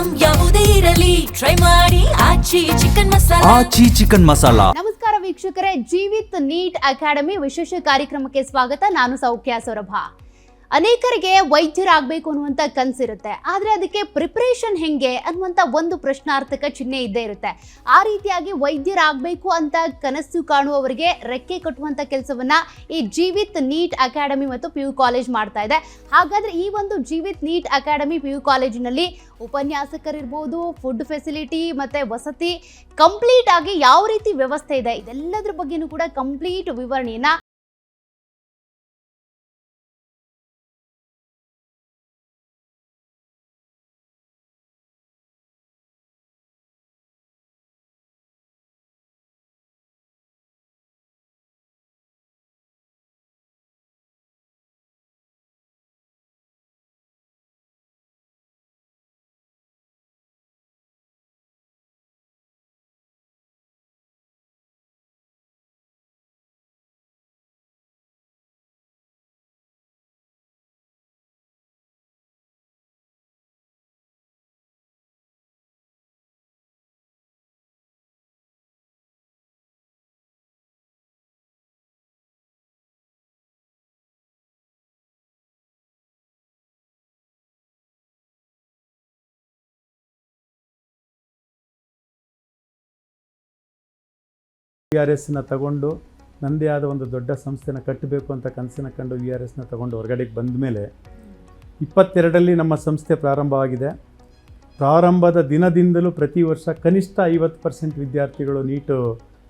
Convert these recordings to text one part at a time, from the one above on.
Item ಯಾವುದೇ ಇರಲಿ try ಮಾಡಿ ಆಚಿ ಚಿಕನ್ ಮಸಾಲಾ. ಆಚಿ ಚಿಕನ್ ಮಸಾಲಾ. ನಮಸ್ಕಾರ ವೀಕ್ಷಕರೇ, ಜೀವಿತ್ ನೀಟ್ ಅಕಾಡೆಮಿ ವಿಶೇಷ ಕಾರ್ಯಕ್ರಮಕ್ಕೆ ಸ್ವಾಗತ. ನಾನು ಸೌಖ್ಯ ಸೊರಭ. ಅನೇಕರಿಗೆ ವೈದ್ಯರಾಗಬೇಕು ಅನ್ನುವಂಥ ಕನಸಿರುತ್ತೆ, ಆದರೆ ಅದಕ್ಕೆ ಪ್ರಿಪರೇಷನ್ ಹೆಂಗೆ ಅನ್ನುವಂಥ ಒಂದು ಪ್ರಶ್ನಾರ್ಥಕ ಚಿಹ್ನೆ ಇದ್ದೇ ಇರುತ್ತೆ. ಆ ರೀತಿಯಾಗಿ ವೈದ್ಯರಾಗಬೇಕು ಅಂತ ಕನಸು ಕಾಣುವವರಿಗೆ ರೆಕ್ಕೆ ಕಟ್ಟುವಂಥ ಕೆಲಸವನ್ನ ಈ ಜೀವಿತ್ ನೀಟ್ ಅಕಾಡೆಮಿ ಮತ್ತು PU ಕಾಲೇಜ್ ಮಾಡ್ತಾ ಇದೆ. ಹಾಗಾದ್ರೆ ಈ ಒಂದು ಜೀವಿತ್ ನೀಟ್ ಅಕಾಡೆಮಿ PU ಕಾಲೇಜಿನಲ್ಲಿ ಉಪನ್ಯಾಸಕರಿರ್ಬೋದು, ಫುಡ್ ಫೆಸಿಲಿಟಿ ಮತ್ತೆ ವಸತಿ ಕಂಪ್ಲೀಟ್ ಆಗಿ ಯಾವ ರೀತಿ ವ್ಯವಸ್ಥೆ ಇದೆ, ಇದೆಲ್ಲದರ ಬಗ್ಗೆನೂ ಕೂಡ ಕಂಪ್ಲೀಟ್ ವಿವರಣೆಯನ್ನ VRSನ ತಗೊಂಡು ನನ್ನದೇ ಆದ ಒಂದು ದೊಡ್ಡ ಸಂಸ್ಥೆನ ಕಟ್ಟಬೇಕು ಅಂತ ಕನಸಿನ ಕಂಡು VRSನ ತಗೊಂಡು ಹೊರಗಡೆಗೆ ಬಂದ ಮೇಲೆ 22ರಲ್ಲಿ ನಮ್ಮ ಸಂಸ್ಥೆ ಪ್ರಾರಂಭವಾಗಿದೆ. ಪ್ರಾರಂಭದ ದಿನದಿಂದಲೂ ಪ್ರತಿ ವರ್ಷ ಕನಿಷ್ಠ 50% ವಿದ್ಯಾರ್ಥಿಗಳು ನೀಟು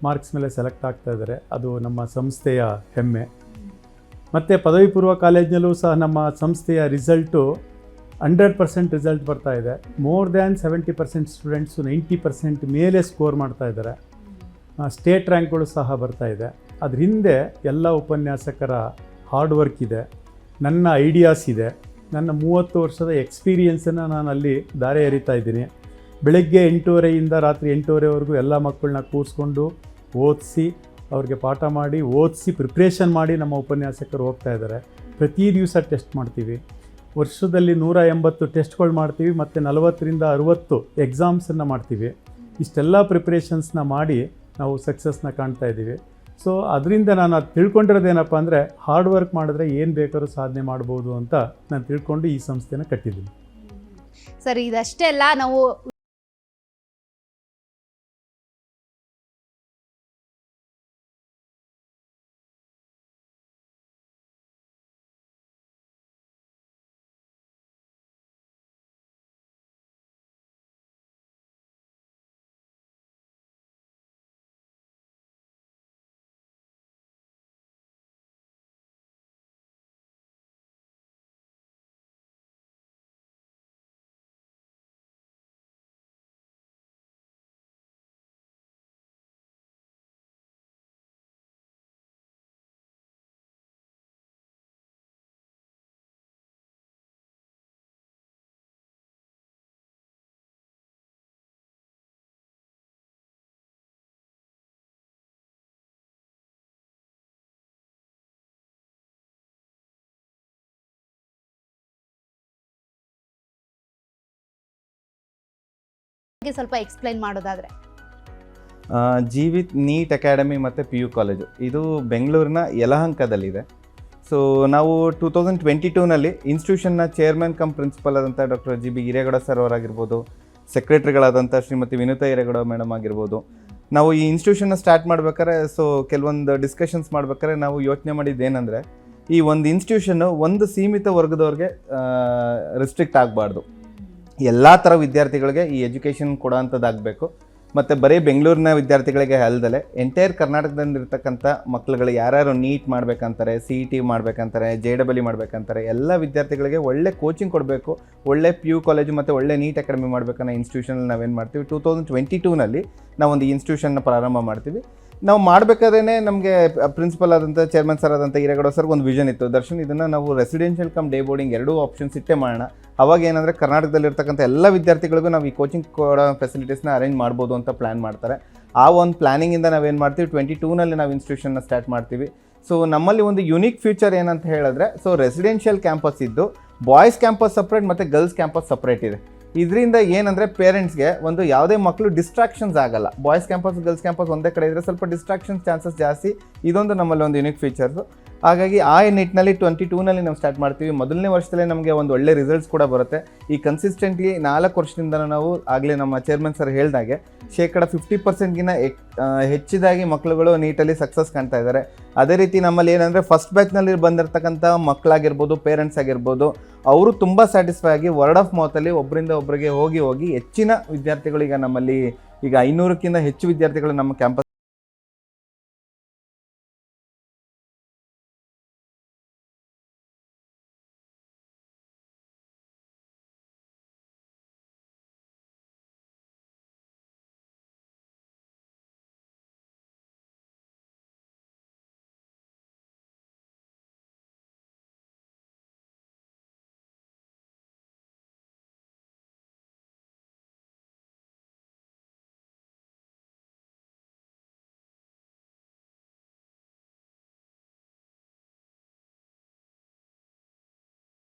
ಮಾರ್ಕ್ಸ್ ಮೇಲೆ ಸೆಲೆಕ್ಟ್ ಆಗ್ತಾ ಇದ್ದಾರೆ. ಅದು ನಮ್ಮ ಸಂಸ್ಥೆಯ ಹೆಮ್ಮೆ. ಮತ್ತು ಪದವಿ ಪೂರ್ವ ಕಾಲೇಜಿನಲ್ಲೂ ಸಹ ನಮ್ಮ ಸಂಸ್ಥೆಯ ರಿಸಲ್ಟು 100% ರಿಸಲ್ಟ್ ಬರ್ತಾ ಇದೆ. ಮೋರ್ ದ್ಯಾನ್ 70% ಸ್ಟೂಡೆಂಟ್ಸು 90% ಮೇಲೆ ಸ್ಕೋರ್ ಮಾಡ್ತಾ ಇದ್ದಾರೆ. ಸ್ಟೇಟ್ ರ್ಯಾಂಕ್ಗಳು ಸಹ ಬರ್ತಾ ಇದೆ. ಅದ್ರ ಹಿಂದೆ ಎಲ್ಲ ಉಪನ್ಯಾಸಕರ ಹಾರ್ಡ್ ವರ್ಕ್ ಇದೆ, ನನ್ನ ಐಡಿಯಾಸ್ ಇದೆ, ನನ್ನ 30 ವರ್ಷದ ಎಕ್ಸ್ಪೀರಿಯೆನ್ಸನ್ನು ನಾನು ಅಲ್ಲಿ ದಾರೆ ಎರಿತಾ ಇದ್ದೀನಿ. ಬೆಳಗ್ಗೆ 8:30ಯಿಂದ ರಾತ್ರಿ 8:30ವರೆಗೂ ಎಲ್ಲ ಮಕ್ಕಳನ್ನ ಕೂರಿಸ್ಕೊಂಡು ಓದಿಸಿ, ಅವ್ರಿಗೆ ಪಾಠ ಮಾಡಿ ಓದಿಸಿ ಪ್ರಿಪ್ರೇಷನ್ ಮಾಡಿ ನಮ್ಮ ಉಪನ್ಯಾಸಕರು ಹೋಗ್ತಾ ಇದ್ದಾರೆ. ಪ್ರತಿ ದಿವಸ ಟೆಸ್ಟ್ ಮಾಡ್ತೀವಿ. ವರ್ಷದಲ್ಲಿ 180 ಟೆಸ್ಟ್ಗಳು ಮಾಡ್ತೀವಿ ಮತ್ತು 40ರಿಂದ 60 ಎಕ್ಸಾಮ್ಸನ್ನು ಮಾಡ್ತೀವಿ. ಇಷ್ಟೆಲ್ಲ ಪ್ರಿಪ್ರೇಷನ್ಸ್ನ ಮಾಡಿ ನಾವು ಸಕ್ಸಸ್ನ ಕಾಣ್ತಾ ಇದ್ದೀವಿ. ಸೊ ಅದರಿಂದ ನಾನು ಅದು ತಿಳ್ಕೊಂಡಿರೋದೇನಪ್ಪ ಅಂದರೆ ಹಾರ್ಡ್ ವರ್ಕ್ ಮಾಡಿದ್ರೆ ಏನು ಬೇಕಾದ್ರೂ ಸಾಧನೆ ಮಾಡ್ಬೋದು ಅಂತ ನಾನು ತಿಳ್ಕೊಂಡು ಈ ಸಂಸ್ಥೆನ ಕಟ್ಟಿದ್ದೀನಿ. ಸರಿ, ಇದಷ್ಟೇ ಅಲ್ಲ, ನಾವು ಸ್ವಲ್ಪ ಎಕ್ಸ್ಪ್ಲೈನ್ ಮಾಡೋದಾದ್ರೆ, ಜೀವಿತ್ ನೀಟ್ ಅಕಾಡೆಮಿ ಮತ್ತು PU ಕಾಲೇಜು ಇದು ಬೆಂಗಳೂರಿನ ಯಲಹಂಕದಲ್ಲಿದೆ. ಸೊ ನಾವು 2022ನಲ್ಲಿ ಇನ್ಸ್ಟಿಟ್ಯೂಷನ್ನ ಚೇರ್ಮನ್ ಕಮ್ ಪ್ರಿನ್ಸಿಪಲ್ ಆದಂಥ ಡಾಕ್ಟರ್ GB ಹಿರೇಗೌಡ ಸರ್ ಅವರಾಗಿರ್ಬೋದು, ಸೆಕ್ರೆಟ್ರಿಗಳಾದಂಥ ಶ್ರೀಮತಿ ವಿನುತಾ ಹಿರೇಗೌಡ ಮೇಡಮ್ ಆಗಿರ್ಬೋದು, ನಾವು ಈ ಇನ್ಸ್ಟಿಟ್ಯೂಷನ್ನ ಸ್ಟಾರ್ಟ್ ಮಾಡ್ಬೇಕಾದ್ರೆ ಕೆಲವೊಂದು ಡಿಸ್ಕಷನ್ಸ್ ಮಾಡ್ಬೇಕಾದ್ರೆ ನಾವು ಯೋಚನೆ ಮಾಡಿದ್ದೇನೆಂದರೆ, ಈ ಒಂದು ಇನ್ಸ್ಟಿಟ್ಯೂಷನ್ನು ಒಂದು ಸೀಮಿತ ವರ್ಗದವ್ರಿಗೆ ರೆಸ್ಟ್ರಿಕ್ಟ್ ಆಗಬಾರ್ದು. ಎಲ್ಲ ಥರ ವಿದ್ಯಾರ್ಥಿಗಳಿಗೆ ಈ ಎಜುಕೇಷನ್ ಕೊಡೋವಂಥದ್ದಾಗಬೇಕು. ಮತ್ತು ಬರೀ ಬೆಂಗಳೂರಿನ ವಿದ್ಯಾರ್ಥಿಗಳಿಗೆ ಅಲ್ಲದೆ ಎಂಟೈರ್ ಕರ್ನಾಟಕದಲ್ಲಿರ್ತಕ್ಕಂಥ ಮಕ್ಕಳುಗಳು ಯಾರ್ಯಾರು ನೀಟ್ ಮಾಡಬೇಕಂತಾರೆ, CET ಮಾಡಬೇಕಂತಾರೆ, JEE ಮಾಡಬೇಕಂತಾರೆ, ಎಲ್ಲ ವಿದ್ಯಾರ್ಥಿಗಳಿಗೆ ಒಳ್ಳೆ ಕೋಚಿಂಗ್ ಕೊಡಬೇಕು, ಒಳ್ಳೆ PU ಕಾಲೇಜು ಮತ್ತು ಒಳ್ಳೆ ನೀಟ್ ಅಕಾಡೆಮಿ ಮಾಡಬೇಕನ್ನೋ ಇನ್ಸ್ಟಿಟ್ಯೂಷನಲ್ಲಿ ನಾವೇನು ಮಾಡ್ತೀವಿ, 2022ನಲ್ಲಿ ನಾವೊಂದು ಇನ್ಸ್ಟಿಟ್ಯೂಷನ್ನ ಪ್ರಾರಂಭ ಮಾಡ್ತೀವಿ. ನಾವು ಮಾಡಬೇಕಾದ್ರೆ ನಮಗೆ ಪ್ರಿನ್ಸಿಪಲ್ ಆದಂಥ ಚೇರ್ಮನ್ ಸರ್ ಆದಂಥ ಹಿರೇಗೌಡ ಸರ್ಗೆ ಒಂದು ವಿಷನ್ ಇತ್ತು, ದರ್ಶನ್ ಇದನ್ನು ನಾವು ರೆಸಿಡೆನ್ಷಿಯಲ್ ಕಮ್ ಡೇ ಬೋರ್ಡಿಂಗ್ ಎರಡೂ ಆಪ್ಷನ್ಸ್ ಇಟ್ಟೇ ಮಾಡೋಣ. ಅವಾಗ ಏನಂದರೆ ಕರ್ನಾಟಕದಲ್ಲಿರ್ತಕ್ಕಂಥ ಎಲ್ಲ ವಿದ್ಯಾರ್ಥಿಗಳಿಗೂ ನಾವು ಈ ಕೋಚಿಂಗ್ ಕೊಡೋ ಫೆಸಿಲಿಟೀಸ್ನ ಅರೇಂಜ್ ಮಾಡ್ಬೋದು ಅಂತ ಪ್ಲ್ಯಾನ್ ಮಾಡ್ತಾರೆ. ಆ ಒಂದು ಪ್ಲ್ಯಾನಿಂಗಿಂದ ನಾವೇನು ಮಾಡ್ತೀವಿ, 22ನಲ್ಲಿ ನಾವು ಇನ್ಸ್ಟಿಟ್ಯೂಷನ್ನ ಸ್ಟಾರ್ಟ್ ಮಾಡ್ತೀವಿ. ಸೊ ನಮ್ಮಲ್ಲಿ ಒಂದು ಯುನೀಕ್ ಫ್ಯೂಚರ್ ಏನಂತ ಹೇಳಿದ್ರೆ, ಸೊ ರೆಸಿಡೆನ್ಷಿಯಲ್ ಕ್ಯಾಂಪಸ್ ಇದ್ದು ಬಾಯ್ಸ್ ಕ್ಯಾಂಪಸ್ ಸಪ್ರೇಟ್ ಮತ್ತು ಗರ್ಲ್ಸ್ ಕ್ಯಾಂಪಸ್ ಸಪ್ರೇಟ್ ಇದೆ. ಇದರಿಂದ ಏನಂದರೆ ಪೇರೆಂಟ್ಸ್ಗೆ ಒಂದು ಯಾವುದೇ ಮಕ್ಕಳು ಡಿಸ್ಟ್ರಾಕ್ಷನ್ಸ್ ಆಗಲ್ಲ. ಬಾಯ್ಸ್ ಕ್ಯಾಂಪಸ್ ಗರ್ಲ್ಸ್ ಕ್ಯಾಂಪಸ್ ಒಂದೇ ಕಡೆ ಇದ್ದರೆ ಸ್ವಲ್ಪ ಡಿಸ್ಟ್ರಾಕ್ಷನ್ ಚಾನ್ಸಸ್ ಜಾಸ್ತಿ. ಇದೊಂದು ನಮ್ಮಲ್ಲಿ ಒಂದು ಯುನಿಕ್ ಫೀಚರ್ಸು. ಹಾಗಾಗಿ ಆ ನಿಟ್ಟಿನಲ್ಲಿ 22ನಲ್ಲಿ ನಾವು ಸ್ಟಾರ್ಟ್ ಮಾಡ್ತೀವಿ. ಮೊದಲನೇ ವರ್ಷದಲ್ಲೇ ನಮಗೆ ಒಂದು ಒಳ್ಳೆ ರಿಸಲ್ಟ್ಸ್ ಕೂಡ ಬರುತ್ತೆ. ಈ ಕನ್ಸಿಸ್ಟೆಂಟ್ಲಿ 4 ವರ್ಷದಿಂದ ನಾವು ಆಗಲೇ ನಮ್ಮ ಚೇರ್ಮನ್ ಸರ್ ಹೇಳಿದಾಗೆ 50% ಹೆಚ್ಚಿದಾಗಿ ಮಕ್ಕಳುಗಳು ನೀಟಲ್ಲಿ ಸಕ್ಸಸ್ ಕಾಣ್ತಾ ಇದ್ದಾರೆ. ಅದೇ ರೀತಿ ನಮ್ಮಲ್ಲಿ ಏನಂದರೆ ಫಸ್ಟ್ ಬ್ಯಾಚ್ನಲ್ಲಿ ಬಂದಿರತಕ್ಕಂಥ ಮಕ್ಕಳಾಗಿರ್ಬೋದು, ಪೇರೆಂಟ್ಸ್ ಆಗಿರ್ಬೋದು, ಅವರು ತುಂಬ ಸ್ಯಾಟಿಸ್ಫೈ ಆಗಿ ವರ್ಡ್ ಆಫ್ ಮೌತಲ್ಲಿ ಒಬ್ಬರಿಂದ ಒಬ್ಬರಿಗೆ ಹೋಗಿ ಹೆಚ್ಚಿನ ವಿದ್ಯಾರ್ಥಿಗಳು ಈಗ ನಮ್ಮಲ್ಲಿ ಈಗ 500ಕ್ಕಿಂತ ಹೆಚ್ಚು ವಿದ್ಯಾರ್ಥಿಗಳು ನಮ್ಮ ಕ್ಯಾಂಪಸ್